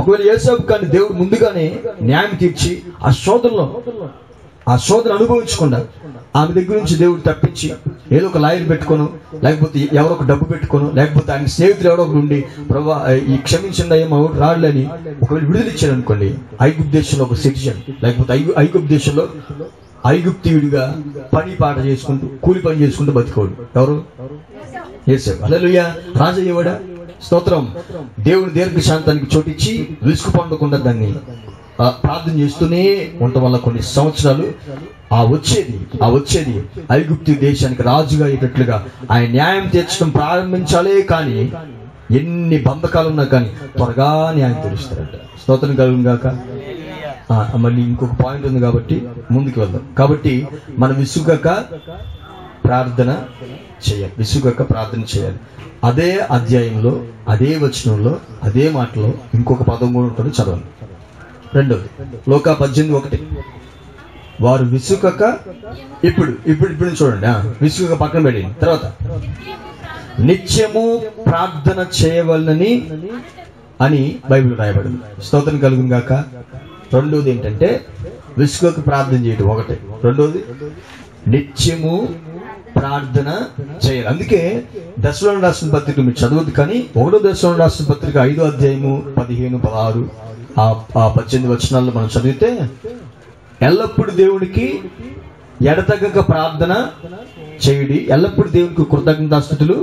ఒకవేళ యోసేపు కానీ దేవుడు ముందుగానే న్యాయం తీర్చి ఆ శోధన అనుభవించకుండా ఆమె దగ్గర నుంచి దేవుడు తప్పించి ఏదో ఒక లాయర్ పెట్టుకోను, లేకపోతే ఎవరో ఒక డబ్బు పెట్టుకోను, లేకపోతే ఆయన స్నేహితులు ఎవరో ఒకటి ఉండి ప్రభా ఈ క్షమించండి ఏమో రాళ్ళని ఒకవేళ విడుదల ఇచ్చాడు అనుకోండి, ఐగుప్తు దేశంలో ఒక సిటిజన్, లేకపోతే ఐగుప్తు దేశంలో ఐగుప్తీయుడిగా పని పాట చేసుకుంటూ కూలి పని చేసుకుంటూ బతికోడు ఎవరు? యోసేపు. హల్లెలూయా. రాజు అయ్యేవాడా? స్తోత్రం. దేవుని దీర్ఘశాంతానికి చోటిచ్చి విసుగు పొందకుండా దాన్ని ప్రార్థన చేస్తూనే ఉండటం వల్ల కొన్ని సంవత్సరాలు ఆ వచ్చేది ఐగుప్తు దేశానికి రాజుగా అయ్యేటట్లుగా ఆయన న్యాయం తీర్చడం ప్రారంభించాలే. కానీ ఎన్ని బంధకాలు ఉన్నా కానీ త్వరగా న్యాయం తీరుస్తారంట. స్తోత్రం కలుగును గాక. మళ్ళీ ఇంకొక పాయింట్ ఉంది కాబట్టి ముందుకు వెళ్దాం. కాబట్టి మనం విసుగక ప్రార్థన చేయాలి. అదే అధ్యాయంలో, అదే వచనంలో, అదే మాటలో ఇంకొక పదం కూడా ఉంటుంది, చదవండి. రెండోది లోకా 18:1. వారు విసుగక ఇప్పుడు చూడండి, విసుగక పక్కన పెట్టి తర్వాత నిత్యము ప్రార్థన చేయవలనని అని బైబిల్ రాయబడింది. స్తోత్రం కలుగును గాక. రెండోది ఏంటంటే విసుగక ప్రార్థన చేయడం ఒకటి, రెండోది నిత్యము ప్రార్థన చేయాలి. అందుకే దశలోని రాసిన పత్రిక మీరు చదవద్దు, కానీ 1వ దశలోని రాసిన పత్రిక 5వ అధ్యాయము 15, 16 ఆ 18 వచనాల్లో మనం చదివితే ఎల్లప్పుడు దేవునికి ఎడతెగక ప్రార్థన చేయుడి, ఎల్లప్పుడు దేవునికి కృతజ్ఞతాస్తుతులు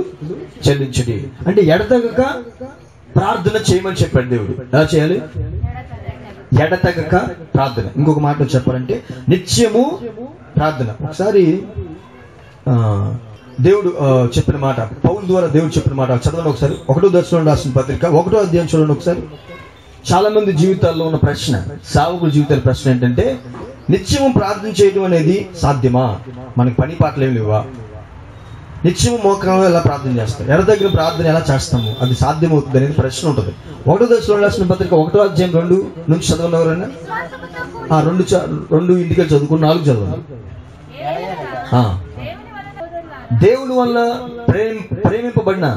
చెల్లించుడి. అంటే ఎడతెగక ప్రార్థన చేయమని చెప్పాడు దేవుడు. ఎలా చేయాలి? ఎడతెగక ప్రార్థన. ఇంకొక మాటలో చెప్పాలంటే నిత్యము ప్రార్థన. ఒకసారి దేవుడు చెప్పిన మాట, పౌలు ద్వారా దేవుడు చెప్పిన మాట చదవండి ఒకసారి. 1వ దశలోని రాసిన పత్రిక 1వ అధ్యాయం చూడండి ఒకసారి. చాలా మంది జీవితాల్లో ఉన్న ప్రశ్న, సావుకుల జీవితాల ప్రశ్న ఏంటంటే నిత్యము ప్రార్థన చేయడం అనేది సాధ్యమా? మనకి పని పాటలు ఏమి లేవా? నిత్యము మోకరంలో ఎలా ప్రార్థన చేస్తాం? ఎడ దగ్గర ప్రార్థన ఎలా చేస్తాము? అది సాధ్యమవుతుంది అనేది ప్రశ్న ఉంటుంది. 1వ దశలోని రాసిన పత్రిక 1వ అధ్యాయం 2 నుంచి చదవండి ఎవరైనా. 2 ఇంటికి చదువుకుని 4 చదవండి. దేవుని వల్ల ప్రేమింపబడిన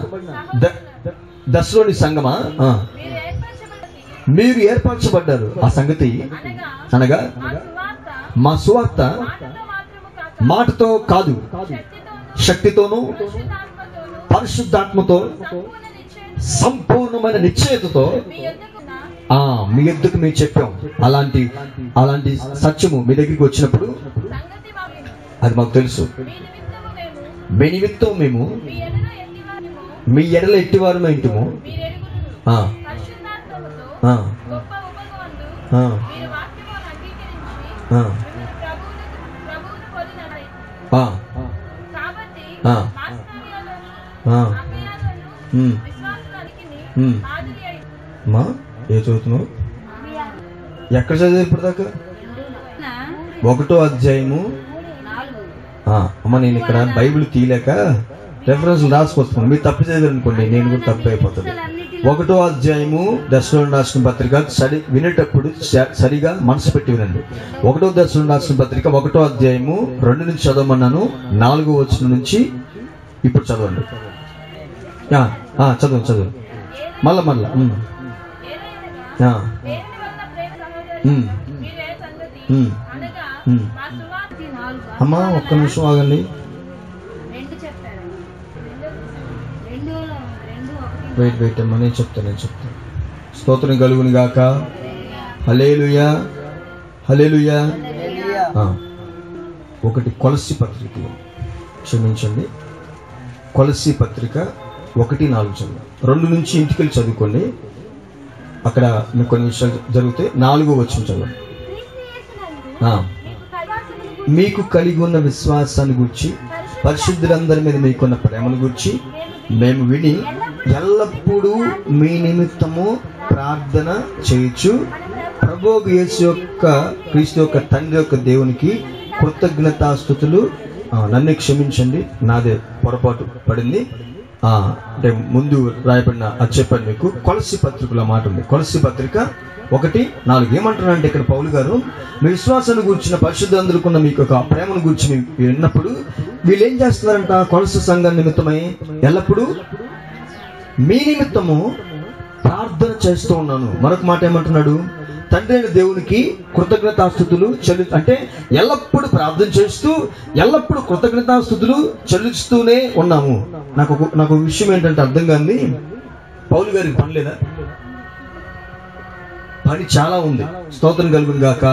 దశలోని సంగమా, మీరు ఏర్పరచబడ్డారు. ఆ సంగతి అనగా మా సువార్త మాటతో కాదు, శక్తితోనూ పరిశుద్ధాత్మతో సంపూర్ణమైన నిశ్చయతతో మీ ఎద్దుకు మేము చెప్పాం. అలాంటి సత్యము మీ దగ్గరికి వచ్చినప్పుడు అది మాకు తెలుసు. మీ నిమిత్తం మేము మీ ఎడల ఎట్టివారు ఇంటిము. ఏ చదువుతున్నావు? ఎక్కడ చదివే ఇప్పటిదాకా? 1వ అధ్యాయము. అమ్మ నేను ఇక్కడ బైబిల్ తీయలేక రెఫరెన్స్ రాసుకొస్తున్నాను. మీరు తప్పు చదివారు అనుకోండి, నేను కూడా తప్పు అయిపోతుంది. 1వ అధ్యాయము దశలోని రాసిన పత్రిక వినేటప్పుడు సరిగా మనసు పెట్టి వినండి. 1వ దశలోని రాసిన పత్రిక 1వ అధ్యాయము 2 నుంచి చదవమన్నాను. 4వ వచనం నుంచి ఇప్పుడు చదవండి. చదువు మళ్ళా అమ్మా ఒక్క నిమిషం ఆగండి. వెయిట్ అమ్మా, నేను చెప్తాను. స్తోత్రం కలుగును గాక. హల్లెలూయా. ఒకటి కొలస్సీ పత్రికలో, క్షమించండి, కొలస్సీ పత్రిక 1:4 చదువు. 2 నుంచి ఇంటికి వెళ్ళి చదువుకోండి. అక్కడ మీకు కొన్ని విషయాలు జరిగితే 4వ వచనం చదవండి. మీకు కలిగి ఉన్న విశ్వాసాన్ని గురించి, పరిశుద్ధులందరి మీద మీకున్న ప్రేమను గురించి మేము విని ఎల్లప్పుడూ మీ నిమిత్తము ప్రార్థన చేయుచు ప్రభువు యేసు యొక్క క్రీస్తు యొక్క తండ్రి యొక్క దేవునికి కృతజ్ఞతాస్తుతులు. నన్ను క్షమించండి, నాదే పొరపాటు పడింది. అంటే ముందు రాయబడిన అది చెప్పాను మీకు. కొలస్సీ పత్రికలో మాట ఉంది. కొలస్సీ పత్రిక 1:4 ఏమంటున్నారంటే ఇక్కడ పౌలు గారు మీ విశ్వాసాన్ని గురించిన పరిశుద్ధులందరికున్న మీకు ఒక ప్రేమను గురించి విన్నప్పుడు వీళ్ళు ఏం చేస్తున్నారంట? కొలస్సీ సంఘం నిమిత్తమై ఎల్లప్పుడూ మీ నిమిత్తము ప్రార్థన చేస్తూ ఉన్నాను. మరొక మాట ఏమంటున్నాడు? తండ్రి అయిన దేవునికి కృతజ్ఞతాస్తుతులు అంటే ఎల్లప్పుడూ ప్రార్థన చేస్తూ ఎల్లప్పుడూ కృతజ్ఞతాస్తుతులు చెల్లిస్తూనే ఉన్నాము. నాకు విషయం ఏంటంటే అర్థం కాని, పౌలు గారికి పని లేదా? పని చాలా ఉంది. స్తోత్రం కలుగును గాక.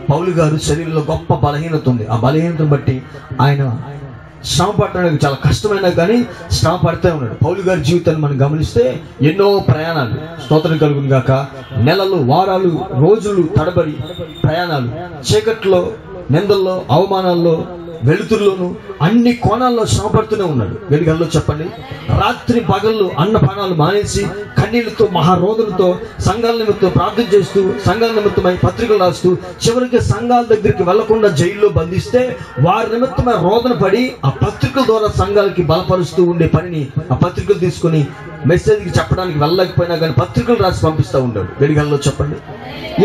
పౌలు గారు శరీరంలో గొప్ప బలహీనత ఉంది. ఆ బలహీనతను బట్టి ఆయన శ్రమ పడడానికి చాలా కష్టమైనా కానీ శ్రమ పడుతూ ఉన్నాడు. పౌలు గారి జీవితాన్ని మనం గమనిస్తే ఎన్నో ప్రయాణాలు, స్తోత్రం కలుగును గాక, నెలలు, వారాలు, రోజులు తడబడి ప్రయాణాలు, చీకట్లో, నిందల్లో, అవమానాల్లో, వెలుతురులోను అన్ని కోణాల్లో శ్రమ పడుతూనే ఉన్నాడు. వెలుగల్లో చెప్పండి. రాత్రి పగళ్ళు అన్నపానాలు మానేసి కన్నీళ్లతో మహారోధులతో సంఘాల నిమిత్తం ప్రార్థన చేస్తూ, సంఘాల నిమిత్తమై పత్రికలు రాస్తూ, చివరికి సంఘాల దగ్గరికి వెళ్లకుండా జైల్లో బంధిస్తే వారి నిమిత్తమై రోదన పడి ఆ పత్రికల ద్వారా సంఘాలకి బలపరుస్తూ ఉండే పనిని ఆ పత్రికలు తీసుకుని మెసేజ్కి చెప్పడానికి వెళ్ళలేకపోయినా కానీ పత్రికలు రాసి పంపిస్తూ ఉంటాడు. వెలుగల్లో చెప్పండి.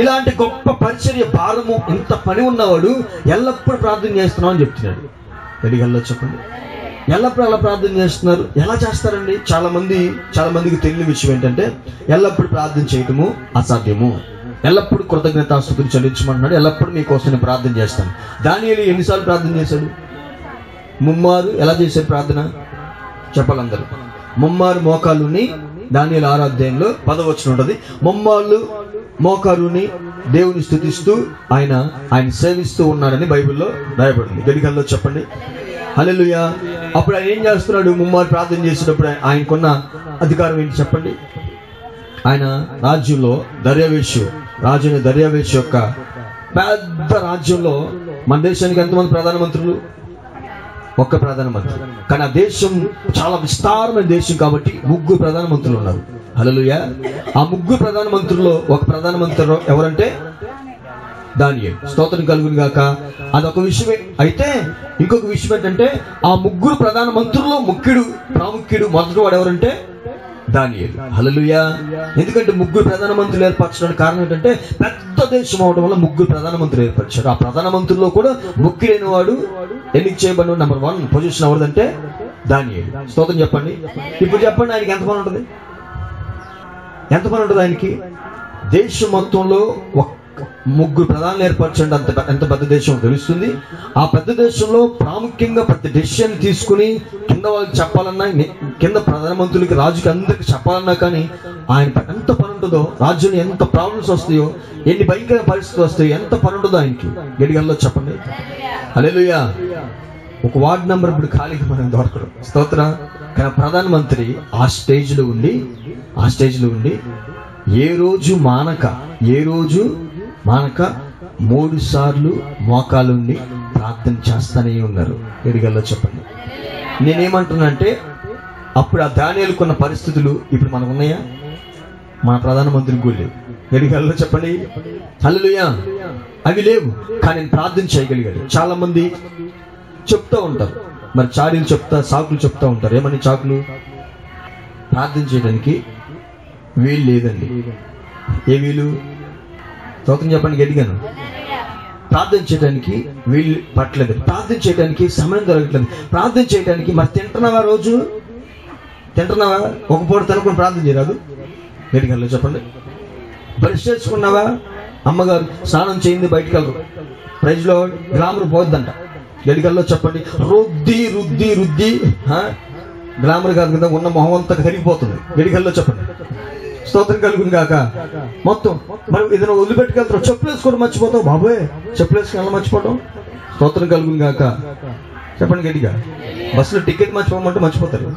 ఇలాంటి గొప్ప పరిచర్య భారము, ఇంత పని ఉన్నవాడు ఎల్లప్పుడూ ప్రార్థన చేస్తున్నాం అని చెప్తున్నాడు. వెలుగల్లో చెప్పండి. ఎల్లప్పుడూ ఎలా ప్రార్థన చేస్తున్నారు? ఎలా చేస్తారండి? చాలా మందికి తెలియని విషయం ఏంటంటే ఎల్లప్పుడూ ప్రార్థన చేయటము అసాధ్యము. ఎల్లప్పుడూ కృతజ్ఞతాస్తుతులు చెల్లించమంటున్నాడు. ఎల్లప్పుడూ మీకోసం నేను ప్రార్థన చేస్తాను. దానియేలు ఎన్నిసార్లు ప్రార్థన చేశాడు? ముమ్మారు. ఎలా చేశాడు ప్రార్థన? చెప్పాలందరూ. ముమ్మారు మోకాలుని, దానియేలు 6వ అధ్యాయంలో 10వ వచనం ఉంటుంది. ముమ్మార్లు మోకాలుని దేవుని స్తుతిస్తూ ఆయన సేవిస్తూ ఉన్నాడని బైబిల్లో రాయబడింది. గడికల్లో చెప్పండి. హల్లెలూయా. అప్పుడు ఆయన ఏం చేస్తున్నాడు? ముమ్మారు ప్రార్థన చేసేటప్పుడు ఆయనకున్న అధికారం ఏంటి చెప్పండి? ఆయన రాజ్యంలో రాజు దర్యావేషు యొక్క పెద్ద రాజ్యంలో మన దేశానికి ఎంతమంది ప్రధానమంత్రులు? ఒక్క ప్రధానమంత్రి. కానీ ఆ దేశం చాలా విస్తారమైన దేశం కాబట్టి 3 ప్రధానమంత్రులు ఉన్నారు. హల్లెలూయా. ఆ 3 ప్రధానమంత్రుల్లో ఒక ప్రధానమంత్రి ఎవరంటే దానియేలు. స్తోత్రం కలుగును గాక. అదొక విషయమే. అయితే ఇంకొక విషయం ఏంటంటే ఆ 3 ప్రధానమంత్రుల్లో ప్రాముఖ్యుడు మొదటివాడు ఎవరంటే దానియేలు. హల్లెలూయా. ఎందుకంటే 3 ప్రధానమంత్రులు ఏర్పరచడానికి కారణం ఏంటంటే పెద్ద దేశం అవడం వల్ల 3 ప్రధానమంత్రులు ఏర్పరిచారు. ఆ ప్రధానమంత్రుల్లో కూడా ముఖ్యుడైన వాడు ఎన్నిక చేయబడిన నెంబర్ 1 పొజిషన్ ఎవరిదంటే దానియేలు. స్తోత్రం చెప్పండి. ఇప్పుడు చెప్పండి, ఆయనకి ఎంత పని ఉంటుంది? ఆయనకి దేశం మొత్తంలో 3 ప్రధానులు ఏర్పరచండి. ఎంత పెద్ద దేశం తెలుస్తుంది. ఆ పెద్ద దేశంలో ప్రాముఖ్యంగా ప్రతి డెసిషన్ తీసుకుని కింద వాళ్ళకి చెప్పాలన్నా, కింద ప్రధానమంత్రులకి, రాజుకి, అందరికి చెప్పాలన్నా కానీ ఆయన ఎంత పని ఉంటుందో, రాజ్యంలో ఎంత ప్రాబ్లమ్స్ వస్తాయో, ఎన్ని భయంకర పరిస్థితులు వస్తాయో, ఎంత పని ఉంటుందో ఆయనకి. గడిగల్లో చెప్పండి. హల్లెలూయా. ఒక వార్డు నెంబర్ ఇప్పుడు ఖాళీగా మనం దొరకడం. స్తోత్రం. కానీ ప్రధానమంత్రి ఆ స్టేజ్లో ఉండి ఏ రోజు మానక 3 సార్లు మోకాలుండి ప్రార్థన చేస్తానే ఉన్నారు. ఎడిగల్లో చెప్పండి. నేనేమంటున్నా అంటే అప్పుడు ఆ దానియేలుకున్న పరిస్థితులు ఇప్పుడు మనకు ఉన్నాయా? మన ప్రధానమంత్రికి కూడా లేవు. ఎడిగల్లో చెప్పండి. హల్లెలూయా. అవి లేవు. కానీ నేను ప్రార్థన చేయగలిగాడు. చాలా మంది చెప్తూ ఉంటారు, మరి సాకులు చెప్తూ ఉంటారు. ఏమని చాకులు? ప్రార్థన చేయడానికి వీలు లేదండి. ఏ వీలు? స్తోత్రం చెప్పండి గట్టిగాను. ప్రార్థన చేయడానికి వీళ్ళు పట్టలేదు, ప్రార్థన చేయడానికి సమయం దొరకట్లేదు, ప్రార్థన చేయడానికి. మరి తింటున్నావా? ఒక పూట తినకుండా ప్రార్థన చేయరాదు? గట్టిగా చెప్పండి. బ్రష్ చేసుకున్నావా? అమ్మగారు స్నానం చేయింది, బయటికి వెళ్ళరు. ప్రైజ్లో గ్లామర్ పోద్దంట. గడికల్లో చెప్పండి. రుద్ది గ్లామర్ కాదు కదా, ఉన్న మొహం అంతా కరిగిపోతుంది. గడికల్లో చెప్పండి. స్తోత్రం కలుగును గాక. మొత్తం మనం ఏదైనా వదిలిపెట్టుకెళ్తాం, చెప్పులు వేసుకోవడం మర్చిపోతాం. బాబోయ్, చెప్పులు వేసుకుని ఎలా మర్చిపోవడం? స్తోత్రం కలుగును గాక. చెప్పండి గట్టిగా. బస్సులో టికెట్ మర్చిపోమంటే మర్చిపోతారు.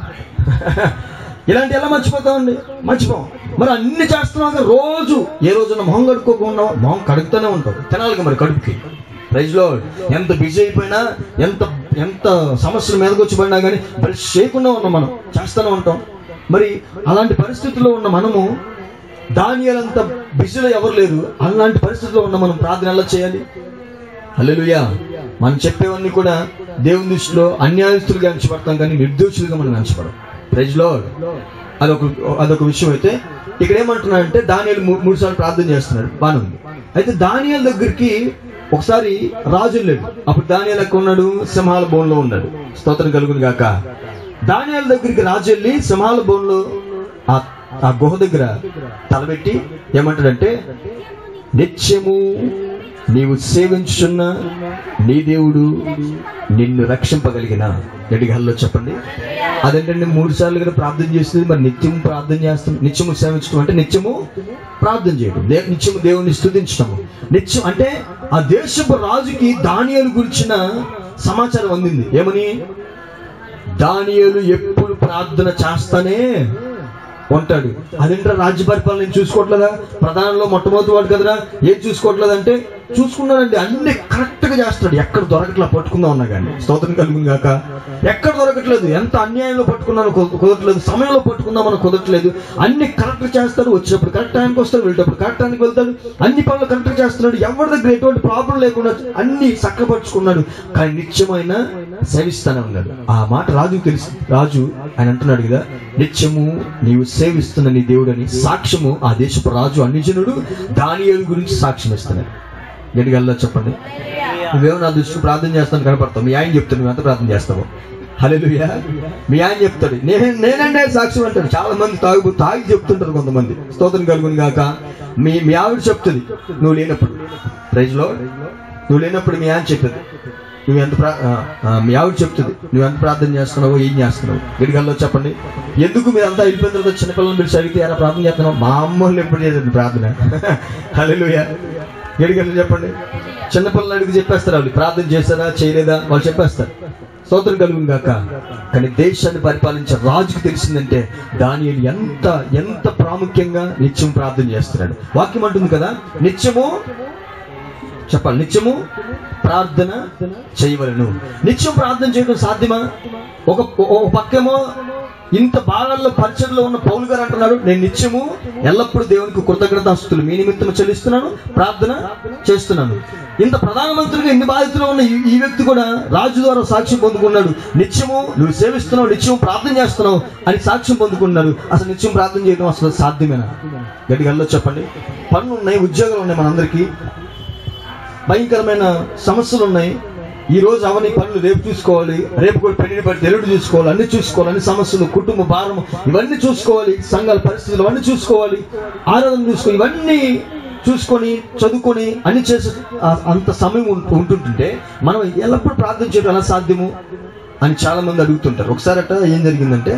ఇలాంటి ఎలా మర్చిపోతామండి? మర్చిపోం. మరి అన్ని చేస్తున్నాం. రోజు ఏ రోజున మొహం కడుక్కోకుండా, మొహం కడుగుతూనే ఉంటాం. తినాలిగా మరి కడుపుకి. ప్రైజ్లో ఎంత బిజీ అయిపోయినా, ఎంత సమస్యల మీదకి వచ్చి పడినా కానీ బ్రష్ చేయకుండా ఉన్నాం, మనం చేస్తూనే ఉంటాం. మరి అలాంటి పరిస్థితుల్లో ఉన్న మనము, దానియేలంత బిజీలో ఎవరు లేరు, అలాంటి పరిస్థితుల్లో ఉన్న మనం ప్రార్థన ఎలా చేయాలి? హల్లెలూయా. మనం చెప్పేవన్నీ కూడా దేవుని దృష్టిలో అన్యాయస్తులుగా ఎంచబడతాం, కానీ నిర్దోషులుగా మనం ఎంచబడం. ప్రైజ్లో అదొక విషయం. అయితే ఇక్కడ ఏమంటున్నాడంటే దానియేలు 3 సార్లు ప్రార్థన చేస్తున్నాడు. బాగానే ఉంది. అయితే దానియేలు దగ్గరికి ఒకసారి రాజు లేడు. అప్పుడు దానియేలు ఎక్కడ ఉన్నాడు? సింహాల బోన్లో ఉన్నాడు. స్తోత్రం కలుగును గాక. దానియేలు దగ్గరికి రాజు వెళ్ళి సింహాల బోన్లో ఆ ఆ గుహ దగ్గర తలబెట్టి ఏమంటాడంటే, నిత్యము నీవు సేవించుచున్న నీ దేవుడు నిన్ను రక్షింపగలిగిన. గడిగల్లో చెప్పండి. అదేంటంటే 3 సార్లు కదా ప్రార్థన చేస్తుంది. మరి నిత్యం ప్రార్థన చేస్తాం, నిత్యము సేవించడం అంటే నిత్యము ప్రార్థన చేయడం, నిత్యము దేవుని స్తుతించడం. నిత్యం అంటే ఆ దేశపు రాజుకి దానియేలు గురించిన సమాచారం అందింది. ఏమని? దానియేలు ఎప్పుడు ప్రార్థన చేస్తానే ఉంటాడు. అదేంటో రాజ్య పరిపాలన నేను చూసుకోవట్లేదా? ప్రధానంలో మొట్టమొదటి వాడు కదరా, ఏం చూసుకోవట్లేదంటే చూసుకున్నాడండి. అన్ని కరెక్ట్ గా చేస్తాడు. ఎక్కడ దొరకట్లా పట్టుకుందాం ఉన్నా కానీ, స్తోత్రం కలుగును గాక. ఎక్కడ దొరకట్లేదు, ఎంత అన్యాయంలో పట్టుకున్నాను కుదరట్లేదు, సమయంలో పట్టుకుందామని కుదరట్లేదు. అన్ని కరెక్ట్ చేస్తాడు. వచ్చినప్పుడు కరెక్ట్ టైంకి వస్తాడు, వెళ్ళేటప్పుడు కరెక్ట్ టైంకి వెళ్తాడు. అన్ని పనులు కరెక్ట్ చేస్తున్నాడు. ఎవరి దగ్గర ఎటువంటి ప్రాబ్లం లేకుండా అన్ని చక్కపరుచుకున్నాడు. కానీ నిత్యమైన సేవిస్తానే ఉన్నాడు. ఆ మాట రాజుకు తెలుసు. రాజు ఆయన అంటున్నాడు కదా, నిత్యము నీవు సేవిస్తున్న నీ దేవుడు అని సాక్ష్యము ఆ దేశపు రాజు అన్ని జనుడు దానియేలు గురించి సాక్ష్యం ఇస్తున్నాడు. గడిగల్లా చెప్పండి. నువ్వేమో నా దృష్టి ప్రార్థన చేస్తాను కనపడతావు. మీ ఆయన చెప్తాడు నువ్వు ఎంత ప్రార్థన చేస్తావు. హల్లెలూయా. మీ ఆయన చెప్తాడు నేనంటే సాక్ష్యం అంటాడు. చాలా మంది తాగి చెప్తుంటారు కొంతమంది. స్తోత్రం కలుగును గాక. మీ ఆవిడ చెప్తుంది నువ్వు లేనప్పుడు. ప్రైజ్ లో నువ్వు లేనప్పుడు మీ ఆయన చెప్తుంది మీ ఆవిడ చెప్తుంది నువ్వు ఎంత ప్రార్థన చేస్తున్నావో, ఏం చేస్తున్నావు. గడిగల్లో చెప్పండి. ఎందుకు మీరు అంతా వెళ్ళిపోయిన తర్వాత చిన్నపిల్లలను పిలిచి అడిగితే ఎలా ప్రార్థన చేస్తున్నావు? మా అమ్మోళ్ళు ఎప్పుడు చేసేది ప్రార్థన. హల్లెలూయా. గడిగల్లో చెప్పండి. చిన్నపిల్లలు అడిగి చెప్పేస్తారు, వాళ్ళు ప్రార్థన చేస్తారా చేయలేదా వాళ్ళు చెప్పేస్తారు. స్తోత్రం కలుగును గాక. కానీ దేశాన్ని పరిపాలించే రాజుకు తెలిసిందంటే దానియేలు ఎంత ప్రాముఖ్యంగా నిత్యం ప్రార్థన చేస్తున్నాడు. వాక్యం అంటుంది కదా, నిత్యము చెప్పాలి, నిత్యము ప్రార్థన చేయవలను. నిత్యం ప్రార్థన చేయడం సాధ్యమా? ఒక పక్కేమో ఇంత భాగాల్లో పరిచయంలో ఉన్న పౌలు గారు అంటున్నారు, నేను నిత్యము ఎల్లప్పుడూ దేవునికి కృతజ్ఞతాస్తుతులు మీ నిమిత్తం చెల్లిస్తున్నాను, ప్రార్థన చేస్తున్నాను. ఇంత ప్రధానమంత్రిగా ఇన్ని బాధితులు ఉన్న ఈ వ్యక్తి కూడా రాజు ద్వారా సాక్ష్యం పొందుకున్నాడు. నిత్యము నువ్వు సేవిస్తున్నావు, నిత్యం ప్రార్థన చేస్తున్నావు అని సాక్ష్యం పొందుకున్నాడు. అసలు నిత్యం ప్రార్థన చేయడం అసలు సాధ్యమేనా? గట్టిగా చెప్పండి. పనులు ఉన్నాయి, ఉద్యోగాలు ఉన్నాయి, మనందరికీ భయంకరమైన సమస్యలు ఉన్నాయి. ఈ రోజు అవన్నీ పనులు రేపు చూసుకోవాలి, రేపు కూడా పెళ్లి పడితే ఎల్లుడు చూసుకోవాలి, అన్ని చూసుకోవాలి, అన్ని సమస్యలు, కుటుంబ భారం ఇవన్నీ చూసుకోవాలి, సంఘాల పరిస్థితులు అవన్నీ చూసుకోవాలి, ఆరాధన చూసుకోవాలి, ఇవన్నీ చూసుకొని చదువుకొని అన్ని చేసే అంత సమయం ఉంటుంటే మనం ఎల్లప్పుడూ ప్రార్థన చేయడం ఎలా సాధ్యము అని చాలా మంది అడుగుతుంటారు. ఒకసారట ఏం జరిగిందంటే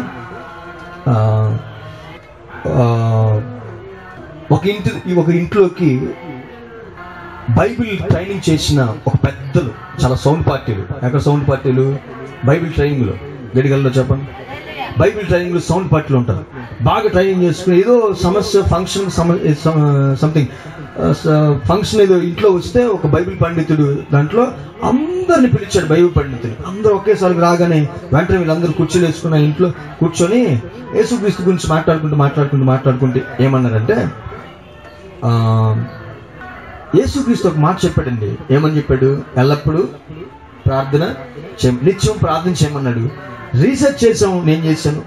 ఒక ఇంట్లోకి బైబిల్ ట్రైనింగ్ చేసిన ఒక పెద్దలు, చాలా సౌండ్ పార్టీలు. ఎక్కడ సౌండ్ పార్టీలు? బైబిల్ ట్రైనింగ్ లో. గడిగల్లో చెప్పండి. బైబిల్ ట్రైనింగ్ లో సౌండ్ పార్టీలు ఉంటారు. బాగా ట్రైనింగ్ చేసుకుని ఏదో సమస్య ఫంక్షన్ సంథింగ్ ఫంక్షన్ ఏదో ఇంట్లో వస్తే ఒక బైబిల్ పండితుడు దాంట్లో అందరిని పిలిచాడు. బైబిల్ పండితుడు అందరూ ఒకేసారి రాగానే వెంటనే వీళ్ళందరూ కుర్చీలు వేసుకున్న ఇంట్లో కూర్చొని యేసుక్రీస్తు గురించి మాట్లాడుకుంటూ ఏమన్నారంటే, యేసుక్రీస్తు ఒక మాట చెప్పాడండి. ఏమని చెప్పాడు? ఎల్లప్పుడూ ప్రార్థన నిత్యం ప్రార్థన చేయమన్నాడు. రీసెర్చ్ చేసాం, నేను చేశాను,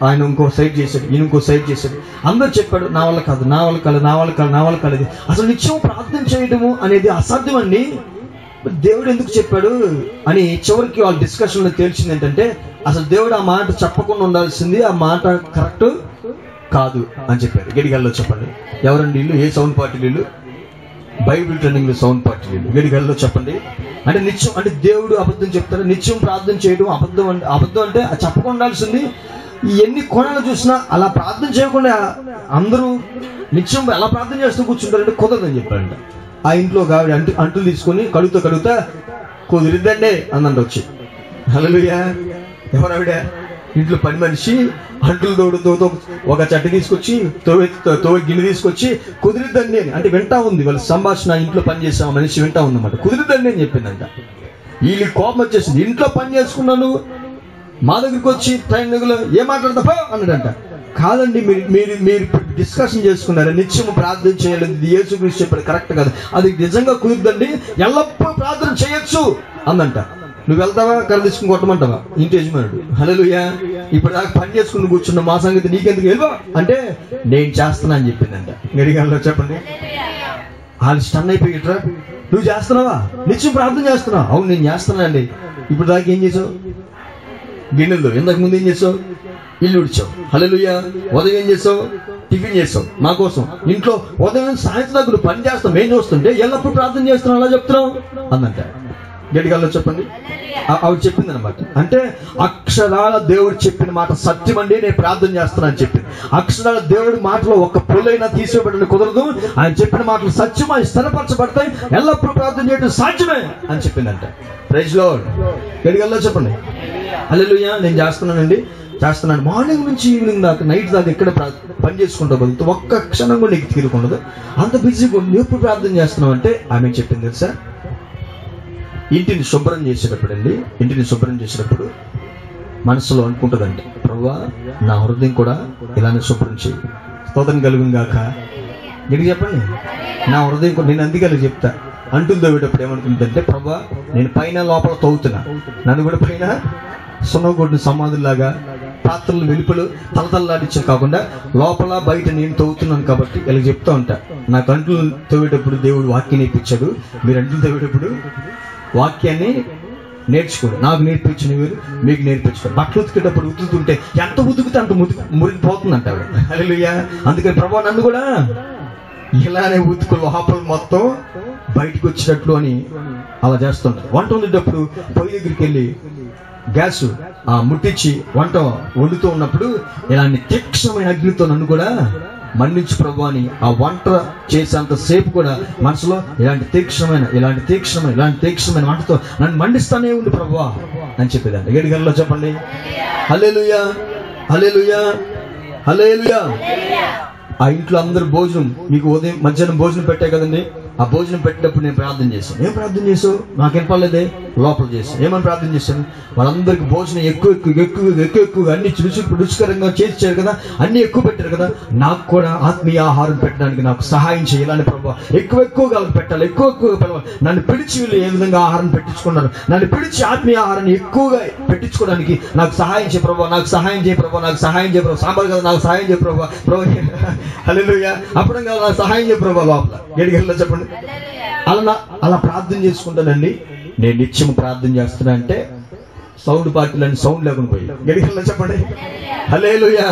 ఆయన ఇంకో సైడ్ చేశాడు, ఈయన ఇంకో సైడ్ చేశాడు. అందరూ చెప్పాడు నా వల్ల కాదు. అసలు నిత్యం ప్రార్థన చేయడము అనేది అసాధ్యం అండి, దేవుడు ఎందుకు చెప్పాడు అని చివరికి వాళ్ళ డిస్కషన్ లో తేల్చింది ఏంటంటే, అసలు దేవుడు ఆ మాట చెప్పకుండా ఉండాల్సింది, ఆ మాట కరెక్ట్ కాదు అని చెప్పాడు. గడిగల్లో చెప్పండి. ఎవరండి వీళ్ళు? ఏ సౌండ్ పార్టీ వీళ్ళు? బైబిల్ ట్రైనింగ్ లో సౌండ్ పార్టీ. గడిగల్లో చెప్పండి. అంటే నిత్యం అంటే దేవుడు అబద్ధం చెప్తారు, నిత్యం ప్రార్థన చేయడం అబద్ధం అంటే చెప్పకుండా ఉండాల్సింది. ఎన్ని కోణాలు చూసినా అలా ప్రార్థన చేయకుండా అందరూ నిత్యం ఎలా ప్రార్థన చేస్తూ కూర్చుంటారంటే కుదరదని చెప్పారంట. ఆ ఇంట్లో ఒక ఆవిడ అంటులు తీసుకొని కడుగుతా కుదిరిద్దండి అందంట వచ్చి. హల్లెలూయా. ఎవరావిడ? ఇంట్లో పని మనిషి. అంటులు తోడుతో ఒక చట్టి తీసుకొచ్చి తోవే గిన్నె తీసుకొచ్చి కుదిరిద్దండి అని అంటే వింటా ఉంది. వాళ్ళ సంభాషణ ఇంట్లో పని చేసే మనిషి వింటా ఉందన్నమాట. కుదిరిద్దండి అని చెప్పిందంట. వీళ్ళకి కోపం వచ్చేసింది. ఇంట్లో పని చేసుకున్నాను, మా దగ్గరికి వచ్చి ట్రైన్ దగ్గర ఏం మాట్లాడతా అన్నాడంట. కాదండి, మీరు డిస్కషన్ చేసుకున్నారు, నిత్యము ప్రార్థన చేయాలి, యేసుక్రీస్తు చెప్పాడు కరెక్ట్ కాదు, అది నిజంగా కుదిరిద్దండి, ఎల్లప్పుడూ ప్రార్థన చేయొచ్చు అందంట. నువ్వు వెళ్తావా? కర్ర తీసుకుని కొట్టమంటావా ఇంటి యజమానుడు? హల్లెలూయా. ఇప్పుడు దాకా పని చేసుకుని కూర్చున్న మా సంగతి నీకెందుకు వెళ్ళవా అంటే నేను చేస్తున్నా అని చెప్పిందంట. గడిగల్లో చెప్పండి. వాళ్ళు స్టన్ అయిపోయిట్రా, నువ్వు చేస్తున్నావా? నిత్యం ప్రార్థన చేస్తున్నావు? అవును నేను చేస్తున్నా అండి. ఇప్పుడు దాకా ఏం చేసావు? గిన్నెల్లో ఇంతకు ముందు ఏం చేసావు? ఇల్లు ఉడిచావు, హల్లెలూయా. ఉదయం ఏం చేసావు? టిఫిన్ చేసావు నా కోసం. ఇంట్లో ఉదయం సాయంత్రం దగ్గర పని చేస్తాం, ఏం చూస్తుంటే ఎల్లప్పుడు ప్రార్థన చేస్తున్నావు అలా చెప్తున్నావు అందంట. గడిగాల్లో చెప్పండి. ఆవిడ చెప్పింది అనమాట. అంటే అక్షరాల దేవుడు చెప్పిన మాట సత్యం అండి, నేను ప్రార్థన చేస్తున్నాను చెప్పింది. అక్షరాల దేవుడి మాటలో ఒక్క పొల్లైనా తీసివేయబడని కుదరదు. ఆయన చెప్పిన మాటలు సత్యం, ఆయన స్థిరపరచబడతాయి, ఎల్లప్పుడూ ప్రార్థన చేయడం సాధ్యమే అని చెప్పిందంట. Praise lord. గడిగాల్లో చెప్పండి. హల్లెలూయా. నేను చేస్తున్నాను మార్నింగ్ నుంచి ఈవినింగ్ దాకా, నైట్ దాకా ఎక్కడ పని చేసుకుంటా బతుకుతూ ఒక్క క్షణం కూడా నీకు తీరుకుండదు, అంత బిజీగా నువ్వు ఎప్పుడు ప్రార్థన చేస్తున్నావు అంటే ఆమె చెప్పింది తెలుసా, ఇంటిని శుభ్రం చేసేటప్పుడు మనసులో అనుకుంటుందంట, ప్రభువా నా హృదయం కూడా ఇలానే శుభ్రం చేయి. స్తోత్రం కలుగును గాక. నీకు చెప్పండి, నా హృదయం కూడా, నేను అందుకే చెప్తా, అంటుందో వీటప్పుడు ఏమనుకుంటుందంటే, ప్రభువా నేను పైన లోపల తవ్వుతున్నా, నన్ను కూడా పైన సున్నగొడ్డు సమాధుల్లాగా పాత్రలు వెలుపలు తలతల్లాడించే కాకుండా లోపల బయట నేను తవ్వుతున్నాను కాబట్టి ఇలా చెప్తా ఉంటా. నా కంట్లు తవ్వేటప్పుడు దేవుడు వాక్యం నేర్పించాడు, మీరు అంట్లు తవ్వేటప్పుడు వాక్యాన్ని నేర్చుకోండి. నాకు నేర్పించిన వీరు మీకు నేర్పించుకోండి. బట్టలు ఉతికేటప్పుడు ఉతుకుతుంటే ఎంత ఉతికితే అంత మురిగిపోతుందంట ఆవిడ. హల్లెలూయా. అందుకని ప్రభువా నన్ను కూడా ఇలానే ఉతుకు లోపల మొత్తం బయటకు వచ్చినట్లు అని అలా చేస్తుంటారు. వంట వండేటప్పుడు పొయ్యి దగ్గరికి వెళ్ళి గ్యాస్ ముట్టించి వంట వండుతూ ఉన్నప్పుడు ఇలాంటి తీక్షణమైన అగ్నితో నన్ను కూడా మన్నించు ప్రభు అని ఆ వంట చేసేంత సేపు కూడా మనసులో ఇలాంటి తీక్షణమైన వంటతో నన్ను మండిస్తానే ఉంది ప్రభువా అని చెప్పేదాన్ని. 7 గంటల్లో చెప్పండి. హల్లెలూయా, హల్లెలూయా, హల్లెలూయా. ఆ ఇంట్లో అందరు భోజనం, మీకు ఉదయం మధ్యాహ్నం భోజనం పెట్టే కదండి, ఆ భోజనం పెట్టినప్పుడు నేను ప్రార్థన చేశాను. ఏం ప్రార్థన చేసావు? నాకేం పర్లేదే, లోపల చేశాను. ఏమని ప్రార్థన చేశాను? వాళ్ళందరికీ భోజనం ఎక్కువ అన్ని రుచికరంగా చేశారు కదా, అన్ని ఎక్కువ పెట్టారు కదా, నాకు కూడా ఆత్మీయ ఆహారం పెట్టడానికి నాకు సహాయం చేయాలని ప్రభావ, ఎక్కువగా పెట్టాలి, ఎక్కువగా పిలవాలి. నన్ను పిలిచి వీళ్ళు ఏ విధంగా ఆహారం పెట్టించుకున్నారు, నన్ను పిలిచి ఆత్మీయ ఆహారాన్ని ఎక్కువగా పెట్టించుకోవడానికి నాకు సహాయం చేయ ప్రభావ, నాకు సహాయం చేయ ప్రభావ. సాంబార్ కదా, నాకు సహాయం చేయ ప్రభావ. హల్లెలూయా. అప్పుడు నాకు సహాయం చేయ ప్రభావ. లోపల 7 గంటల్లో చెప్పండి. అలా ప్రార్థన చేసుకుంటానండి. నేను నిత్యం ప్రార్థన చేస్తున్నా అంటే సౌండ్ పార్టీలని సౌండ్ లేకుండా పోయి 7 గంటల్లో చెప్పండి. హల్లెలూయా.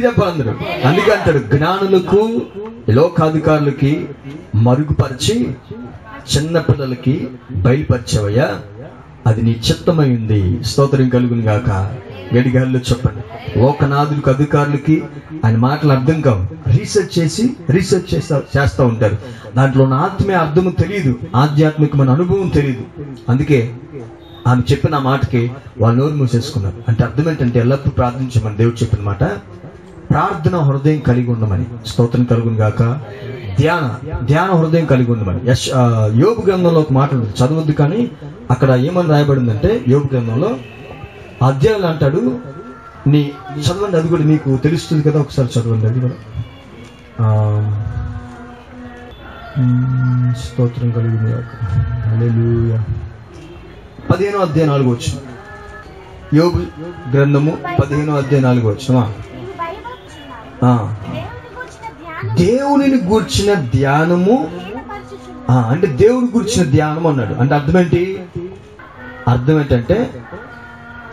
చెప్పాలి అందరూ. అందుకే అంటాడు, జ్ఞానులకు లోకాధికారులకి మరుగుపరిచి చిన్న పిల్లలకి బయలుపరిచేవయ్యా, అది నీ చిత్తమై ఉంది. స్తోత్రం కలుగును గాక. 7 గంటల్లో చెప్పండి. లోకనాథులకు అధికారులకి ఆయన మాటలు అర్థం కావు, రీసెర్చ్ చేస్తూ ఉంటారు. దాంట్లో ఉన్న ఆత్మీయ అర్థము తెలియదు, ఆధ్యాత్మికమైన అనుభవం తెలియదు. అందుకే ఆమె చెప్పిన ఆ మాటకి వాళ్ళు నోరు మూసేసుకున్నారు. అంటే అర్థం ఏంటంటే ఎల్లప్పుడూ ప్రార్థించమని దేవుడు చెప్పిన మాట, ప్రార్థన హృదయం కలిగి ఉండమని. స్తోత్రం కలుగును గాక. ధ్యాన హృదయం కలిగి ఉండమని. యోబు గ్రంథంలో ఒక మాట ఉంది, చదవద్దు కానీ అక్కడ ఏమని రాయబడిందంటే, యోబు గ్రంథంలో అధ్యాయులు అంటాడు, నీ చదవండి, అది కూడా మీకు తెలుస్తుంది కదా, ఒకసారి చదవండి అది కూడా. స్తోత్రం కలిగింది. హల్లెలూయా. 15వ అధ్యాయం 4వ వచనం. యోబు గ్రంథము 15వ అధ్యాయం 4వ వచనం. దేవునిని గూర్చిన ధ్యానము, అంటే దేవుని గూర్చిన ధ్యానం అన్నాడు. అంటే అర్థం ఏంటంటే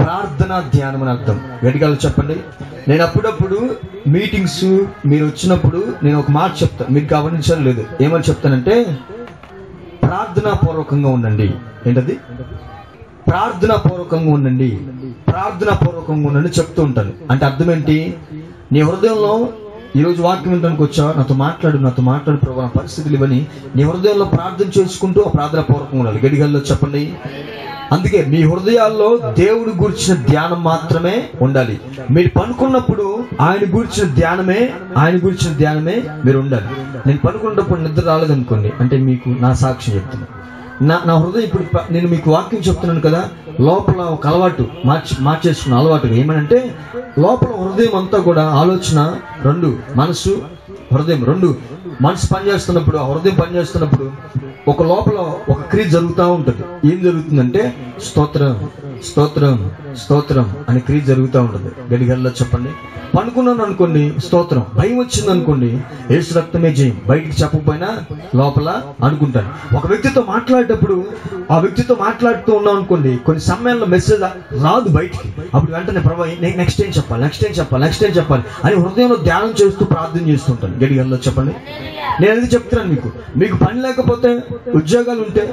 ప్రార్థనా ధ్యానం అని అర్థం. వెనకాల చెప్పండి. నేను అప్పుడప్పుడు మీటింగ్స్ మీరు వచ్చినప్పుడు నేను ఒక మాట చెప్తాను, మీరు గమనించడం లేదు. ఏమని చెప్తానంటే, ప్రార్థనా పూర్వకంగా ఉండండి. ఏంటది? ప్రార్థనా పూర్వకంగా ఉండండి చెప్తూ ఉంటాను. అంటే అర్థం ఏంటి? నీ హృదయంలో ఈరోజు వాక్యం వినడానికి వచ్చావా, నాతో మాట్లాడు ప్రభు, నా పరిస్థితులు ఇవని నీ హృదయంలో ప్రార్థన చేసుకుంటూ ఆ ప్రార్థన పూర్వకంగా ఉండాలి. గడిగల్లో చెప్పండి. అందుకే మీ హృదయాల్లో దేవుడి గురించిన ధ్యానం మాత్రమే ఉండాలి. మీరు పనుకున్నప్పుడు ఆయన గురించిన ధ్యానమే మీరు ఉండాలి. నేను పనుకున్నప్పుడు నిద్ర రాలేదనుకోండి, అంటే మీకు నా సాక్ష్యం చెప్తున్నాను. నా హృదయం ఇప్పుడు నేను మీకు వాక్యం చెప్తున్నాను కదా, లోపల ఒక అలవాటు మార్చేసుకున్న అలవాటు ఏమనంటే, లోపల హృదయం అంతా కూడా ఆలోచన 2, మనసు హృదయం 2 మనసు పనిచేస్తున్నప్పుడు, ఆ హృదయం పనిచేస్తున్నప్పుడు ఒక లోపల ఒక క్రియ జరుగుతూ ఉంటుంది. ఏం జరుగుతుందంటే స్తోత్రం స్తోత్రం స్తోత్రం అనే క్రియ జరుగుతూ ఉంటుంది. గడిగల్లో చెప్పండి. పనుకున్నాను అనుకోండి, స్తోత్రం. భయం వచ్చింది అనుకోండి, యేసు రక్తమే జయం. బయటికి చెప్పకపోయినా లోపల అనుకుంటాను. ఒక వ్యక్తితో మాట్లాడేటప్పుడు ఆ వ్యక్తితో మాట్లాడుతూ ఉన్నాం అనుకోండి, కొన్ని సమయాల్లో మెసేజ్ రాదు బయటికి. అప్పుడు వెంటనే ప్రభు నెక్స్ట్ ఏం చెప్పాలి, నెక్స్ట్ ఏం చెప్పాలి, నెక్స్ట్ ఏం చెప్పాలి అని హృదయంలో ధ్యానం చేస్తూ ప్రార్థన చేస్తుంటాను. గడిగల్లో చెప్పండి. నేను ఎందుకు చెప్తున్నాను, మీకు పని లేకపోతే, ఉద్యోగాలు ఉంటే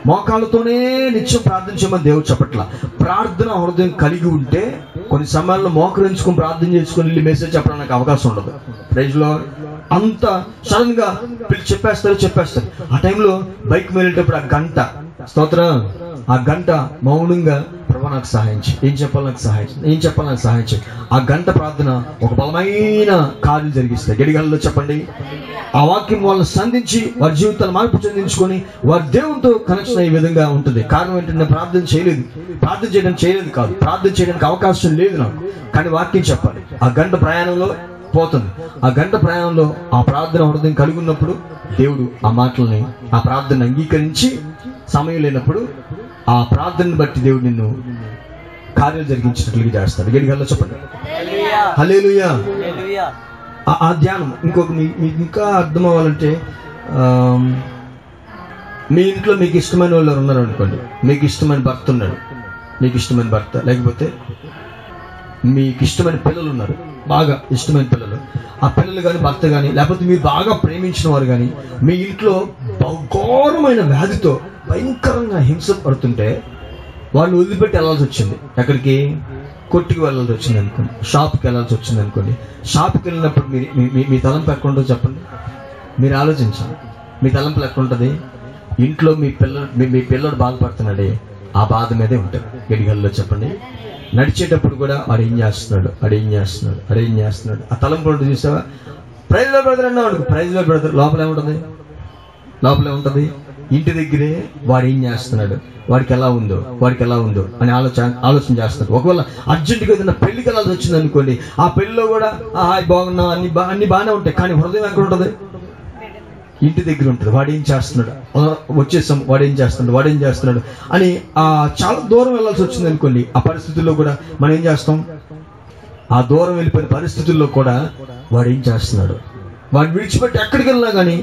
మోకాళ్ళతోనే నిత్యం ప్రార్థన చేయమని దేవుడు చెప్పట్లా. ప్రార్థన హృదయం కలిగి ఉంటే కొన్ని సమయాల్లో మోకరించుకొని ప్రార్థన చేసుకొని వెళ్ళి మెసేజ్ చెప్పడానికి అవకాశం ఉండదు. ప్రైజ్ లో అంత సడన్ గా పిలిచి చెప్పేస్తారు. ఆ టైంలో బైక్ వెళ్ళేటప్పుడు ఆ గంట స్తోత్రం, ఆ గంట మౌనంగా ప్రభు నాకు సహాయం చేయి, ఏం చెప్పాలి నాకు సహాయం చేయి. ఆ గంట ప్రార్థన ఒక బలమైన కార్యం జరిగిస్తాయి. గడిగల్లో చెప్పండి. ఆ వాక్యం వాళ్ళని సంధించి వారి జీవితాలు మార్పు చెందించుకొని వారి దేవునితో కనెక్షన్ అయ్యే విధంగా ఉంటుంది. కారణం ఏంటంటే ప్రార్థన చేయడానికి కాదు, ప్రార్థన చేయడానికి అవకాశం లేదు నాకు, కానీ వాక్యం చెప్పాలి. ఆ గంట ప్రయాణంలో పోతుంది. ఆ గంట ప్రయాణంలో ఆ ప్రార్థన హృదయం కలిగి ఉన్నప్పుడు దేవుడు ఆ మాటల్ని, ఆ ప్రార్థన అంగీకరించి సమయం లేనప్పుడు ఆ ప్రార్థనను బట్టి దేవుడు నిన్ను కార్యాలు జరిగించినట్లుగా చేస్తాడు. గడిగల్లో చెప్పండి. హల్లెలూయా. ఆ ధ్యానం ఇంకొక మీకు ఇంకా అర్థం అవ్వాలంటే, మీ ఇంట్లో మీకు ఇష్టమైన వాళ్ళు ఉన్నారు అనుకోండి, మీకు ఇష్టమైన భర్త ఉన్నాడు, మీకు ఇష్టమైన భర్త, లేకపోతే మీకు ఇష్టమైన పిల్లలు ఉన్నారు, బాగా ఇష్టమైన పిల్లలు. ఆ పిల్లలు కానీ భర్త కానీ లేకపోతే మీరు బాగా ప్రేమించిన వారు కానీ మీ ఇంట్లో ఘోరమైన వ్యాధితో భయంకరంగా హింస పడుతుంటే వాళ్ళు వదిలిపెట్టి వెళ్ళాల్సి వచ్చింది. ఎక్కడికి? కొట్టుకు వెళ్ళాల్సి వచ్చింది అనుకోండి, షాప్కి వెళ్ళాల్సి వచ్చింది అనుకోండి. షాప్కి వెళ్ళినప్పుడు మీ తలంపు ఎక్కడ ఉంటుందో చెప్పండి. మీరు ఆలోచించండి, మీ తలంపులు ఎక్కడ ఉంటుంది? ఇంట్లో మీ పిల్లడు బాధపడుతున్నాడే ఆ బాధ మీదే ఉంటుంది. గడిగల్లో చెప్పండి. నడిచేటప్పుడు కూడా వాడు ఏం చేస్తున్నాడు ఆ తలంపు ఉంటుంది. చూసావా? ప్రైజ్ లో బ్రదర్ అన్నా వాడు, ప్రైజ్ లో బ్రదర్ లోపలే ఉంటుంది. ఇంటి దగ్గరే వాడు ఏం చేస్తున్నాడు, వాడికి ఎలా ఉందో అని ఆలోచన చేస్తాడు. ఒకవేళ అర్జెంటుగా ఏదైనా పెళ్లికి వెళ్ళాల్సి వచ్చింది అనుకోండి, ఆ పెళ్లిలో కూడా బాగున్నా అన్ని బాగానే ఉంటాయి, కానీ హృదయం ఎక్కడ ఉంటుంది? ఇంటి దగ్గర ఉంటుంది. వాడు ఏం చేస్తున్నాడు, వచ్చేసాం, వాడు ఏం చేస్తున్నాడు అని చాలా దూరం వెళ్ళాల్సి వచ్చింది అనుకోండి. ఆ పరిస్థితుల్లో కూడా మనం ఏం చేస్తాం? ఆ దూరం వెళ్ళిపోయిన పరిస్థితుల్లో కూడా వాడు ఏం చేస్తున్నాడు, వాడిని విడిచిపెట్టి ఎక్కడికి వెళ్ళినా కానీ,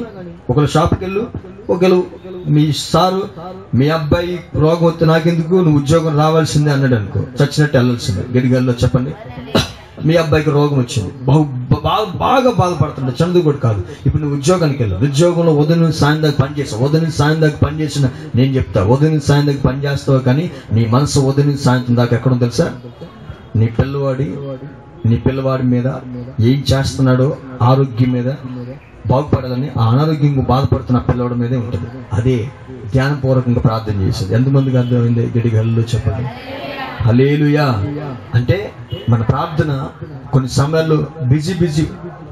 ఒకవేళ షాప్కి వెళ్ళు, ఒకవేళ మీ సారు మీ అబ్బాయి రోగం వస్తే నాకెందుకు, నువ్వు ఉద్యోగం రావాల్సిందే అన్నాడు అనుకో, చచ్చినట్టు వెళ్ళాల్సిందే. గడిగల్లో చెప్పండి. మీ అబ్బాయికి రోగం వచ్చింది, బాగా బాధపడుతుంటే చందు కూడా కాదు. ఇప్పుడు నువ్వు ఉద్యోగానికి వెళ్ళావు, ఉద్యోగంలో ఉదయం నుంచి సాయం దాకా పనిచేసిన నేను చెప్తా, ఉదయం నుంచి సాయం దాకా పని చేస్తావు, కానీ నీ మనసు ఉదయం నుంచి సాయంత్రం దాకా ఎక్కడో తెలుసా? నీ పిల్లవాడి మీద ఏం చేస్తున్నాడో, ఆరోగ్యం మీద బాగుపడాలని, ఆ అనారోగ్యంగా బాధపడుతున్న పిల్లవాడి మీదే ఉంటుంది. అదే ధ్యానపూర్వకంగా ప్రార్థన చేసేది. ఎంతమందికి అర్థమైంది? గడిగల్లో చెప్పండి. హల్లెలూయా. అంటే మన ప్రార్థన కొన్ని సమయాల్లో బిజీ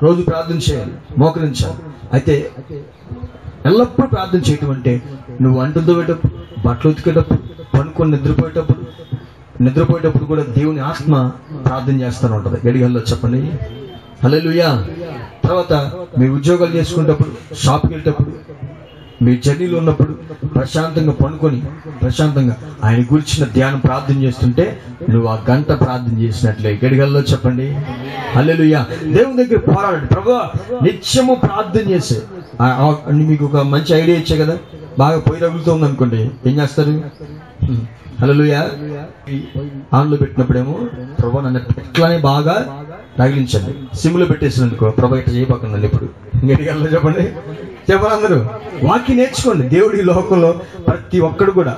రోజు ప్రార్థన చేయాలి, మోకరించాలి. అయితే ఎల్లప్పుడూ ప్రార్థన చేయటం అంటే నువ్వు అంటుతో పెట్టేటప్పుడు, బట్టలు ఉతికేటప్పుడు, పనుకొని నిద్రపోయేటప్పుడు కూడా దేవుని ఆత్మ ప్రార్థన చేస్తూనే ఉంటుంది. గడిగల్లో చెప్పండి. హల్లెలూయా. తర్వాత మీ ఉద్యోగాలు చేసుకునేటప్పుడు, షాప్కి వెళ్ళేటప్పుడు, మీ జర్నీలో ఉన్నప్పుడు ప్రశాంతంగా పనుకొని ప్రశాంతంగా ఆయన గురించిన ధ్యానం ప్రార్థన చేస్తుంటే నువ్వు ఆ గంట ప్రార్థన చేసినట్లే. గడిగల్లో చెప్పండి. హల్లెలూయా. దేవుని దగ్గర పోరాడండి. ప్రభువా నిత్యము ప్రార్థన చేసే మీకు ఒక మంచి ఐడియా ఇచ్చే కదా, బాగా పొయ్యి రగులుతూ ఉంది అనుకోండి, ఏం చేస్తారు? హల్లెలూయా. ఆన్లో పెట్టినప్పుడేమో ప్రభు నన్ను ఎట్లానే బాగా రగిలించండి, సిమ్లో పెట్టేసినందుకో ప్రభు ఇట్లా చేయబోకండి. ఇప్పుడు గడిగల్లో చెప్పండి అందరూ వాక్యం నేర్చుకోండి. దేవుడి లోకంలో ప్రతి ఒక్కడు కూడా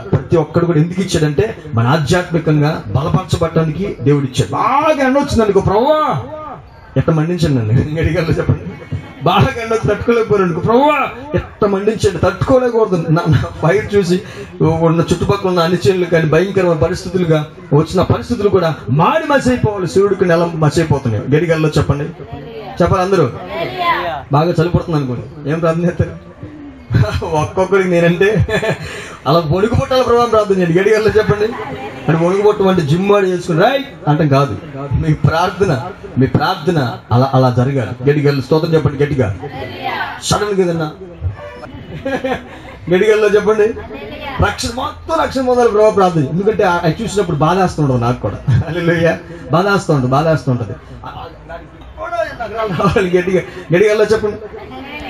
ఎందుకు ఇచ్చాడంటే మన ఆధ్యాత్మికంగా బలపరచబడటానికి దేవుడు ఇచ్చాడు. బాగా ఎండ వచ్చింది అనుకో, ప్రభువా ఎట్ట మండించండి నన్ను. గడిగల్లో చెప్పండి. బాగా ఎండ తట్టుకోలేకపోయారు అనుకో, ప్రభువా ఎట్ట మండించండి, తట్టుకోలేకూడదు. ఫైర్ చూసి ఉన్న చుట్టుపక్కల ఉన్న అన్ని చేనులు కానీ భయంకరమైన పరిస్థితులుగా వచ్చిన పరిస్థితులు కూడా మాడి మసైపోవాలి. సూర్యుడికి నెల మసైపోతున్నాయి. గడిగల్లో చెప్పండి అందరూ. బాగా చలిపడుతుంది అనుకోండి, ఏం ప్రార్థన చేస్తారు? ఒక్కొక్కరికి నేనంటే అలా వణుకు పుట్టాల ప్రభావం ప్రార్థన చేయండి. గడిగల్లో చెప్పండి. అంటే వణుకు పుట్టం అంటే జిమ్ వాడి చేసుకుని రైట్ అంటే కాదు. మీ ప్రార్థన అలా జరగాలి. గడిగల్లో స్తోత్రం చెప్పండి గట్టిగా. సడన్ గా ఏదన్నా గడిగల్లో చెప్పండి, రక్షణ మొదలు ప్రభావ ప్రార్థన. ఎందుకంటే అది చూసినప్పుడు బాధేస్తుంటది నాకు కూడా. హల్లెలూయా, బాధేస్తుంటది. గడిగల్లో చెప్పండి.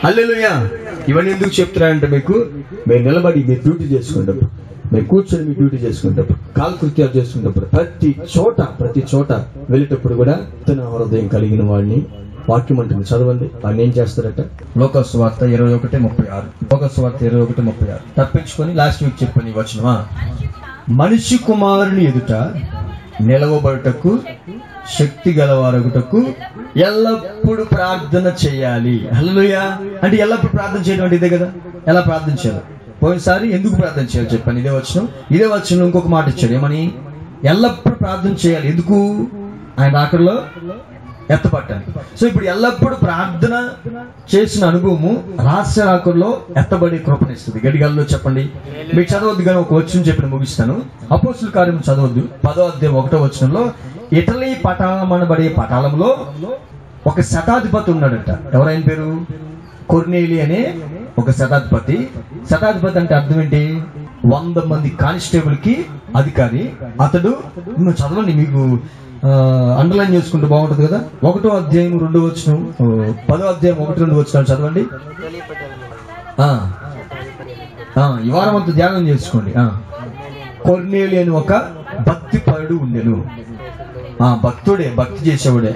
హల్లెలూయా. ఇవన్నీ ఎందుకు చెప్తున్నారంటే మీకు, మీరు నిలబడి మీరు డ్యూటీ చేసుకునేటప్పుడు, మీరు కూర్చొని మీ డ్యూటీ చేసుకునేటప్పుడు, కాలకృత్యాలు చేసుకునేటప్పుడు, ప్రతి చోట వెళ్ళేటప్పుడు కూడా తన హృదయం కలిగిన వాడిని వాక్యం అంటుంది. చదవండి, ఆయన ఏం చేస్తారట. లోకసువార్త 21:36. లోకసువార్త 21:36 తప్పించుకొని లాస్ట్ వీక్ చెప్పని వచనమా, మనిషి కుమారుని ఎదుట నిలవబడుటకు శక్తి గలవారగుటకు ఎల్లప్పుడు ప్రార్థన చేయాలి. హల్లెలూయా. అంటే ఎల్లప్పుడు ప్రార్థన చేయడం అంటే ఇదే కదా. ఎలా ప్రార్థన చేయాలి? పోయినసారి ఎందుకు ప్రార్థన చేయాలి చెప్పండి. ఇదే వచనం ఇంకొక మాట ఇచ్చాడు. ఏమని? ఎల్లప్పుడు ప్రార్థన చేయాలి. ఎందుకు? ఆయన ఆఖరిలో ఎత్తపట్టాలి. సో ఇప్పుడు ఎల్లప్పుడు ప్రార్థన చేసిన అనుభవము రహస్య ఆకుల్లో ఎత్తబడి కృపణిస్తుంది. గడిగల్లో చెప్పండి. మీకు చదవద్దు కానీ ఒక వచనం చెప్పి ముగిస్తాను. అపోస్తుల కార్యం చదవద్దు. 10వ అధ్యాయం 1వ వచనంలో, ఇటలీ పటాలమనబడే పటాలంలో ఒక శతాధిపతి ఉన్నాడట. ఎవరైన పేరు? కొర్నేలి అనే ఒక శతాధిపతి. శతాధిపతి అంటే అర్థం ఏంటి? 100 మంది కానిస్టేబుల్ కి అధికారి అతడు. చదవండి, మీకు అండర్లైన్ చేసుకుంటే బాగుంటుంది కదా. 1వ అధ్యాయం 2వ వచనం, 10వ అధ్యాయం 1-2 వచనాలు చదవండి. ఈ వారం అంతా ధ్యానం చేసుకోండి. కొర్నేలి అని ఒక భక్తిపరుడు ఉండెను. భక్తుడే, భక్తి చేసేవాడే.